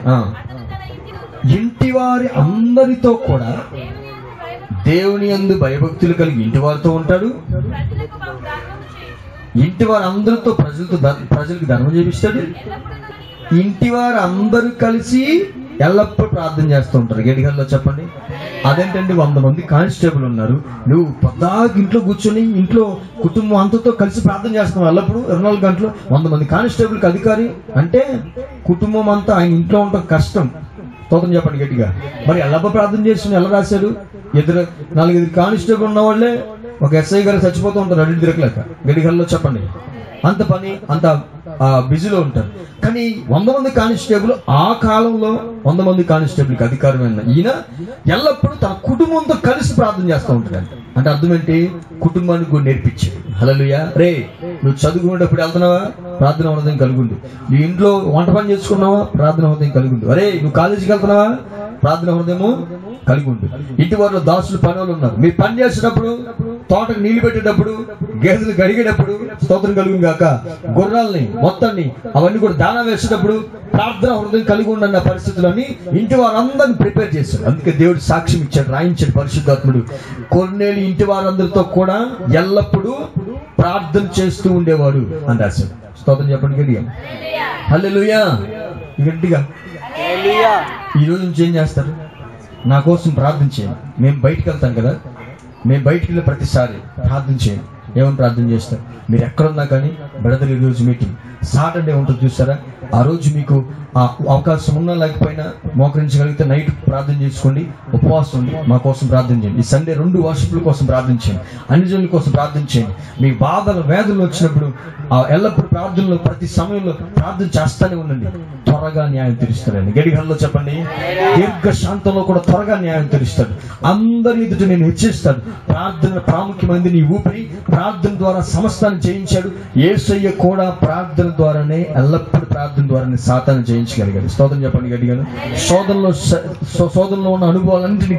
ఇంటి వారి అందరితో కూడా దేవుని యందు భయభక్తులు కలిగి ఇంటి వారితో ఉంటాడు. ఇంటి వారు అందరితో ప్రజలకు ధర్మం చేపిస్తాడు. ఇంటి వారు అందరూ కలిసి ఎల్లప్పుడూ ప్రార్థన చేస్తూ ఉంటారు. గడిగల్లో చెప్పండి. అదేంటండి, 100 మంది కానిస్టేబుల్ ఉన్నారు, నువ్వు పొద్దాకు ఇంట్లో కూర్చొని ఇంట్లో కుటుంబం అంతతో కలిసి ప్రార్థన చేస్తున్నావు ఎల్లప్పుడు 24 గంటలు. 100 మంది కానిస్టేబుల్కి అధికారి అంటే కుటుంబం అంతా ఆయన ఇంట్లో ఉండటం కష్టం. తోతం చెప్పండి గట్టిగా. మరి ఎల్లప్ప ప్రార్థన చేస్తున్నా ఎలా రాశారు? 4-5 కానిస్టేబుల్ ఉన్న వాళ్ళే ఒక ఎస్ఐ గారు చచ్చిపోతూ ఉంటారు అడ్డు తిరగలేక. గడిగల్లో చెప్పండి. అంత పని, అంత బిజీలో ఉంటారు. కానీ 100 మంది కానిస్టేబుల్, ఆ కాలంలో 100 మంది కానిస్టేబుల్కి అధికారమైన ఈయన ఎల్లప్పుడూ తన కుటుంబంతో కలిసి ప్రార్థన చేస్తూ ఉంటాడు. అంటే అర్థం ఏంటి? కుటుంబానికి కూడా నేర్పించాడు. హల్లెలూయా. రే, నువ్వు చదువుకునేటప్పుడు వెళ్తున్నావా? ప్రార్థన హృదయం కలుగుండు. నీ ఇంట్లో వంట పని చేసుకున్నావా? ప్రార్థన హృదయం కలుగుండు. అరే, నువ్వు కాలేజీకి వెళ్తున్నావా? ప్రార్థన హృదయము కలిగి ఉండు. ఇంటి వారిలో దాసులు పనులు ఉన్నారు. మీరు పని చేసేటప్పుడు, తోటకు నీళ్లు పెట్టేటప్పుడు, గేదెలు గడిగేటప్పుడు స్తోత్రం కలుగు గాక. గుర్రాలని మొత్తాన్ని అవన్నీ కూడా దానా వేసేటప్పుడు ప్రార్థన హృదయం కలిగి ఉండన్న పరిస్థితులని ఇంటి వారందరిని ప్రిపేర్ చేశాడు. అందుకే దేవుడు సాక్ష్యం ఇచ్చాడు, రాయించాడు పరిశుద్ధాత్ముడు. కొర్నేలి ఇంటి వారందరితో కూడా ఎల్లప్పుడూ ప్రార్థన చేస్తూ ఉండేవాడు అని రాశాడు. స్తోత్రం చెప్పండి గట్టిగా. హల్లెలూయా. గట్టిగా. ఈ రోజు నుంచి ఏం చేస్తారు? నా కోసం ప్రార్థన చేయండి. మేము బయటికి వెళ్తాం కదా, మేము బయటికి వెళ్ళే ప్రతిసారి ప్రార్థన చేయండి. ఏమని ప్రార్థన చేస్తారు? మీరు ఎక్కడున్నా కానీ బ్రదర్ ఈ రోజు మీటింగ్ సాటర్డే ఉంటుంది చూస్తారా, ఆ రోజు మీకు ఆ అవకాశం ఉన్నా లేకపోయినా మోకరించగలిగితే నైట్ ప్రార్థన చేసుకోండి, ఉపవాసం ఉండి మా కోసం ప్రార్థన చేయండి. ఈ సండే 2 వర్షిప్ల కోసం ప్రార్థన చేయండి, అన్ని జనుల కోసం ప్రార్థన చేయండి. మీ బాధలు వేదనలు వచ్చినప్పుడు ఎల్లప్పుడు ప్రార్థనలో ప్రతి సమయంలో ప్రార్థన చేస్తానే ఉండండి. త్వరగా న్యాయం తీరుస్తాడండి. గడిగల్లో చెప్పండి. దీర్ఘ శాంతంలో కూడా త్వరగా న్యాయం తీరుస్తాడు. అందరి ఎదుట నేను హెచ్చిస్తాడు. ప్రార్థన ప్రాముఖ్యమైనది. నీ ఊపిరి ప్రార్థన ద్వారా సమస్తాన్ని జయించాడు. యేసయ్య కూడా ప్రార్థన ద్వారానే, ఎల్లప్పుడు ప్రార్థన ద్వారానే సాతాను జయించగలిగాడు. స్తోత్రం చెప్పండి గట్టిగా. శోధనలో ఉన్న అనుభవాలన్నింటినీ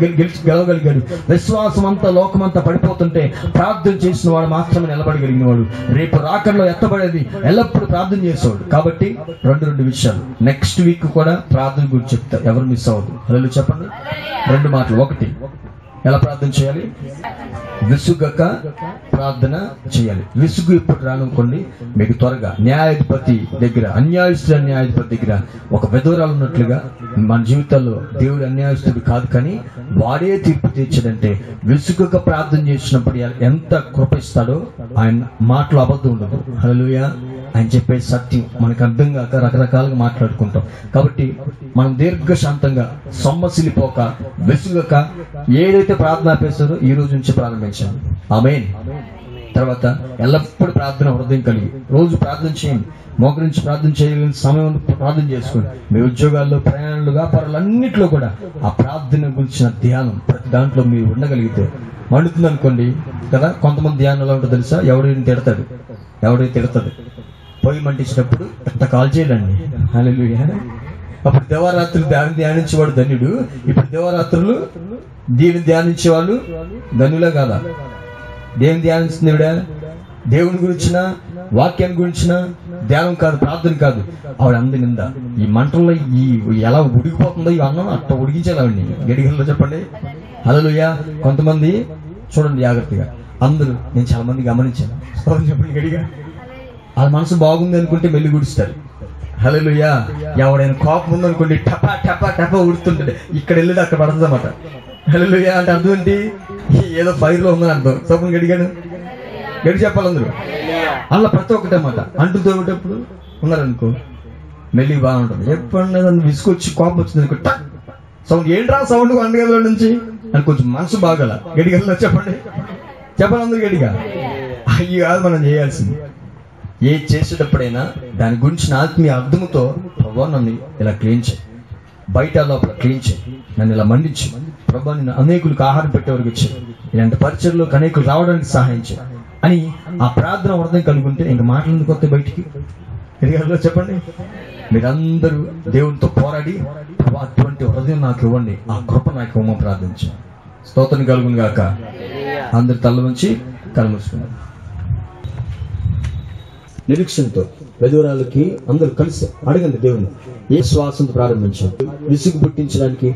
గెలవగలిగాడు. విశ్వాసం అంతా లోకమంతా పడిపోతుంటే ప్రార్థన చేసిన వాడు మాత్రమే నిలబడగలిగిన వాడు. రేపు రాకడలో ఎత్తబడేది ఎల్లప్పుడు ప్రార్థన చేసేవాడు. కాబట్టి 2 విషయాలు నెక్స్ట్ వీక్ కూడా ప్రార్థన గురించి చెప్తా, ఎవరు మిస్ అవ్వదు. హల్లెలూయా చెప్పండి. 2 మాటలు. 1, ఎలా ప్రార్థన చేయాలి? విసుగక ప్రార్థన చేయాలి. విసుగు ఇప్పుడు రానుకోండి, మీకు త్వరగా న్యాయాధిపతి దగ్గర, అన్యాయస్తుడు న్యాయాధిపతి దగ్గర ఒక విధవరాలు ఉన్నట్లుగా మన జీవితాల్లో దేవుడు అన్యాయస్తుడు కాదు, కానీ వాడే తీర్పు తీర్చాడంటే విసుగక ప్రార్థన చేసినప్పుడు ఎంత కృప ఇస్తాడో. ఆయన మాటలు అబద్ధం ఉండదు. హల్లెలూయా. ఆయన చెప్పే సత్యం మనకు అర్థం కాక రకరకాలుగా మాట్లాడుకుంటాం. కాబట్టి మనం దీర్ఘశాంతంగా సొమ్మసిలిపోక విసుగక ఏదైతే ప్రార్థన ఆపేస్తారో ఈ రోజు నుంచి ప్రారంభించాలి. ఆమేన్. తర్వాత ఎల్లప్పుడూ ప్రార్థన హృదయం కలిగి రోజు ప్రార్థన చేయండి. మోకరించి ప్రార్థన చేయగలిగిన సమయం ప్రార్థన చేసుకోండి. మీ ఉద్యోగాల్లో, ప్రయాణాలు, వ్యాపారాలు అన్నింటిలో కూడా ఆ ప్రార్థన గురించిన ధ్యానం ప్రతి దాంట్లో మీరు ఉండగలిగితే మండుతుంది అనుకోండి కదా. కొంతమంది ధ్యానం ఎలా ఉంటుందో తెలుసా? ఎవడైనా తిడతాడు పొయ్యి మంటించినప్పుడు ఎంత కాల్ చేయాలండి. హల్లెలూయా. అప్పుడు దేవరాత్రులు ధ్యానించేవాడు ధన్యుడు. ఇప్పుడు దేవరాత్రులు దీన్ని ధ్యానించే వాళ్ళు ధన్యులే కాదా? దేవుని ధ్యానిస్తుంది దేవుని గురించిన వాక్యాన్ని గురించిన ధ్యానం కాదు, ప్రార్థన కాదు. ఆవిడ అంది నింద ఈ మంటల్లో ఈ ఎలా ఉడికిపోతుందో ఈ అన్నం అట్లా ఉడికించాలి ఆవిడని. గడిగల్లో చెప్పండి. హల్లెలూయా. కొంతమంది చూడండి జాగ్రత్తగా, అందరూ నేను చాలా మంది గమనించాను. చెప్పండి గడిగా. వాళ్ళ మనసు బాగుంది అనుకుంటే మెల్లి గుడిస్తారు. హల్లెలూయా. ఎవడైనా కోపం ఉందనుకోండి టపా టపా టపా ఉడుతుంటాడు. ఇక్కడ వెళ్ళి అక్కడ పడుతుంది అన్నమాట. హల్లెలూయా అంటే అర్థం ఏంటి? ఏదో ఫైర్ లో ఉందని అర్థం. సపోజ్ గడి చెప్పాలి అందరూ. అలా ప్రతి ఒక్కటి అన్నమాట. అంటూ తోగేటప్పుడు ఉన్నారనుకో మెల్లి బాగుంటుంది. ఎప్పుడన్నా విసుకొచ్చి కోపం వచ్చింది అనుకో సౌండ్ ఏంట్రా సౌండ్ వంటగదిలో నుంచి అని కొంచెం మనసు బాగల గడిగల్లో చెప్పండి. చెప్పాలి అందరూ గడిగా. అయ్యి కాదు మనం చేయాల్సింది. ఏ చేసేటప్పుడైనా దాని గురించిన ఆత్మీయ అర్థముతో ప్రభా నన్ను ఇలా క్లీన్ చేయి, బయట లోపల క్లీన్ చేయి, నన్ను ఇలా మండించు ప్రభా, నిన్ను అనేకులకు ఆహారం పెట్టేవారికి వచ్చాయి, ఇలాంటి పరిచయలోకి అనేకులు రావడానికి సహాయం చేయి అని ఆ ప్రార్థన హృదయం కలుగుంటే ఇంక మాటలు కొత్త బయటికి ఎదిగాలో చెప్పండి. మీరందరూ దేవునితో పోరాడి ప్రభా అటువంటి హృదయం నాకు ఇవ్వండి, ఆ కృప నాకు ఇవ్వమని ప్రార్థించు. స్తోత్రం కలుగును గాక. అందరు తల నుంచి కలుముసుకున్నారు. నిరీక్షణతో వెదురాలకి అందరూ కలిసి అడగండి దేవుని. ఏ శ్వాసంతో ప్రారంభించారు విసుగు పుట్టించడానికి